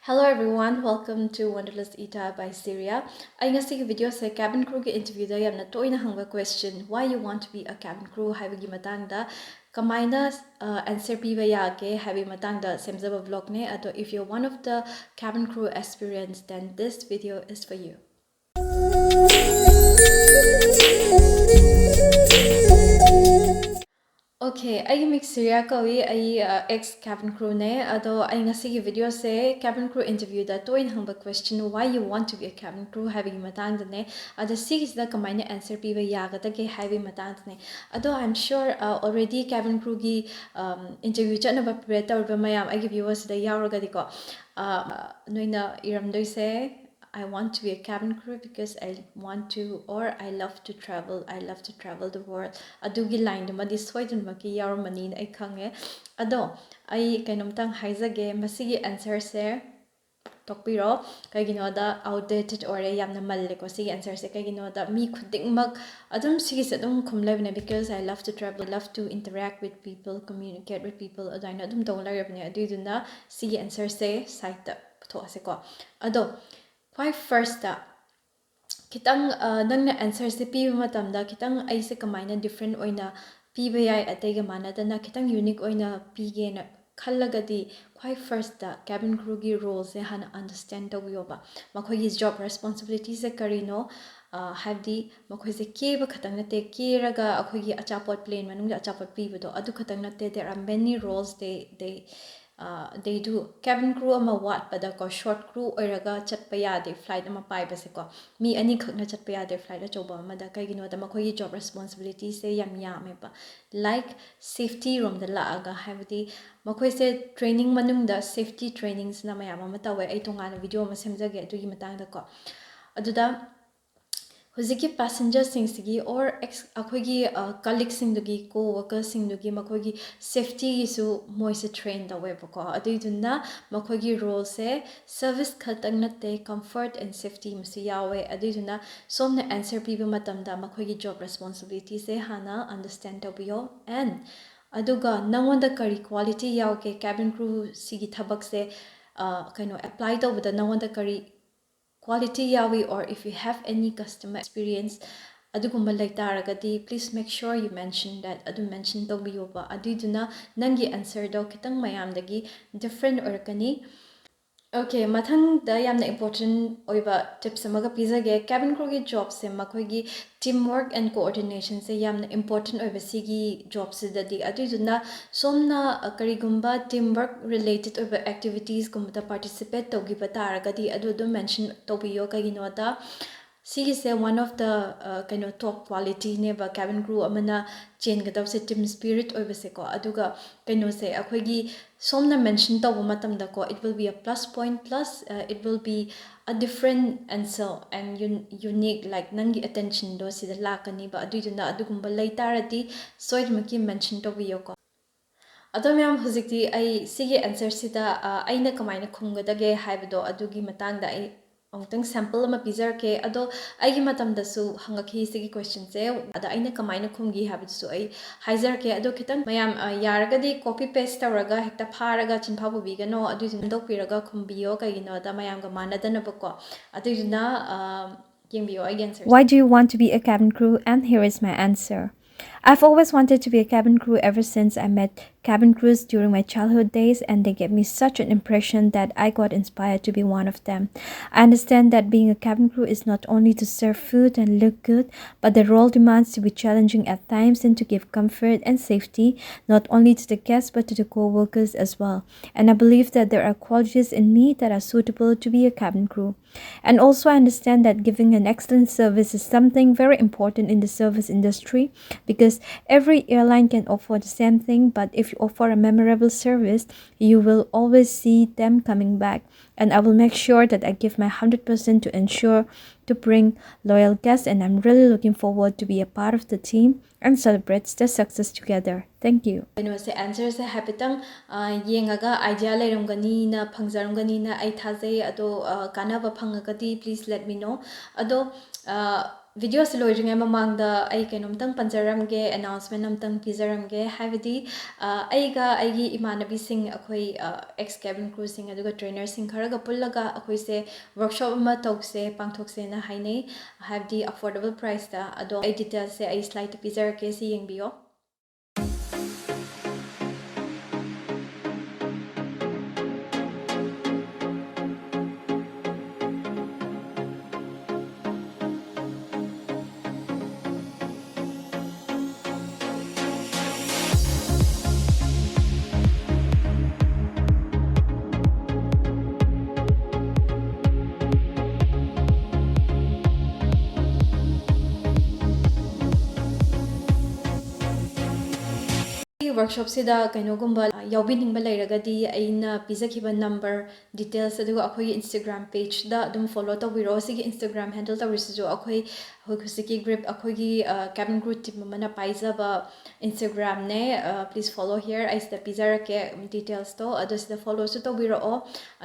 Hello everyone, welcome to Wanderlust Ita by Syria. I ngasi video sa cabin crew ke interview da yamna toina hangba question why you want to be a cabin crew haibagi matangda kamaina answer piba yage habi matangda semjaba vlog ne ato if you're one of the cabin crew aspirants then this video is for you. Okay, I mix Syria kawi ex cabin crew ne ado I ngasi video se cabin crew interview da toin hangba question why you want to be a cabin crew having matang da ne ado sig da kamaina answer piba yaga da ke having matang da ne ado I'm sure already cabin crew gi interview chat na ba prepare tor ba mayam I give viewers da yauragadi ko noina iramdoi se I want to be a cabin crew because I want to or I love to travel. I love to travel the world. Adugi line madi soidana maki yaramani na ikange. Ado I kainomtang haizage masigi answer se tokpiro kaigino da outdated or yamna malle ko sige answer se kaigino da mi khuding mag adum sige se dum khumlebne because I love to travel, love to interact with people, communicate with people adaina adum donglarabne aduduna sige answer se site to ase ko ado why first kitang nang na answer se piba matamda kitang ai se kamaina different oina piba yai ataiga manadana kitang unique oina pige na khallagadi why first cabin crew gi role se hana understand tawyoba makhoi his job responsibilities se karino have the makhoi se keba khatang na te keraga akhoi gi achapot plane manung achapot piba do adu khatang na te there are many roles they do cabin crew ama wat pada ko short crew oiraga chatpa yade flight ama pai base ko mi ani khakna chatpa yade flight a choba ama da kai gino da makoi job responsibility se yam me ba like safety room da la aga habdi makoi se training manung da safety trainings na mayam ama tawe ai tonga na video ma semjage adu gi matang da ko aduda Huziki passenger singsi or akhoi colleagues singdugi co-workers singdugi makhoi safety isu moise train da web ko adiduna makhoi role se service khatang natte comfort and safety musu yawe adiduna somna answer piba matamda makhoi job responsibility se hana understand tabiyo and aduga nangonda kari quality yawke cabin crew sigi thabak se apply tawbada nangonda kari quality yawi or if you have any customer experience adugumba laitaragadi please make sure you mention that adu mention tawbiyoba adiduna nangi answer do kitang mayamdagi different orakani okay mathang da yamna important oiba tips amaga pizage cabin crew gi job se makhoi gi teamwork and coordination se yamna important oiba sigi job se dadi adiduna somna karigumba teamwork related oiba activities gumba participate togi bataragadi adu mention tobiyo kagino da Sige se one of the top quality neba cabin crew amana chain gadab se team spirit oibase ko aduga se akhoi somna mention taw matamda ko it will be a plus point plus it will be a different answer and unique like nangi attention do sida lakani ba aduduna adugumba laitarati soidmaki mention to biyo ko Ado myam huzikti ai sige answer sida aina kamaina khumgadage haibado adugi matangda ai ongtang sample ama pizar ke ado aigi matam da su hangaki sigi question se ada aina kamaina khumgi habit su ai haizer ke ado kitang mayam yaragadi copy paste tawraga hekta pharaga chinpha bubi ga no adu jin dok piraga khumbiyo kai no da mayam ga manadana bako adu jina yengbiyu I answer. Why do you want to be a cabin crew? And here is my answer. I've always wanted to be a cabin crew ever since I met cabin crews during my childhood days, and they gave me such an impression that I got inspired to be one of them. I understand that being a cabin crew is not only to serve food and look good, but the role demands to be challenging at times and to give comfort and safety not only to the guests but to the co-workers as well. And I believe that there are qualities in me that are suitable to be a cabin crew. And also I understand that giving an excellent service is something very important in the service industry, because every airline can offer the same thing, but if you offer a memorable service, you will always see them coming back. And I will make sure that I give my 100% to ensure to bring loyal guests, and I'm really looking forward to be a part of the team and celebrate their success together. Thank you. Se answer se hapitang yengaga idea leirumgani na phangjarumgani na ai thajai ado kanaba phangagadi please let me know ado video se loiringai mamangda ai kainomtang panjaramge announcement namtang pizaramge haibadi aiga aigi imanabi sing akhoi ex cabin crew sing aduga trainer sing kharaga pullaga akhoi se workshop ama tokse pangthokse na hainei haibdi affordable price da ado ai details se ai slide pizarake si yengbiyu. workshop sida kainogumba yaobiragadi lairagadi aina pizakiba number details aduga akhoi Instagram page da adum follow tawiro sigi Instagram handle tawrisu akhoi hosiki group akhoi gi cabin crew team mana paizaba Instagram ne please follow here I sta pizarake details to adu sida follow su tawiro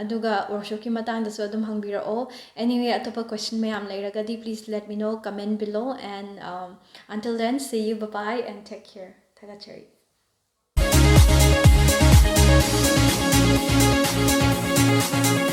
aduga workshop ki matang da su adum hangbiro anyway atopa question mayam lairagadi please let me know comment below and until then see you, bye bye and take care. Thagatchari. Thank you.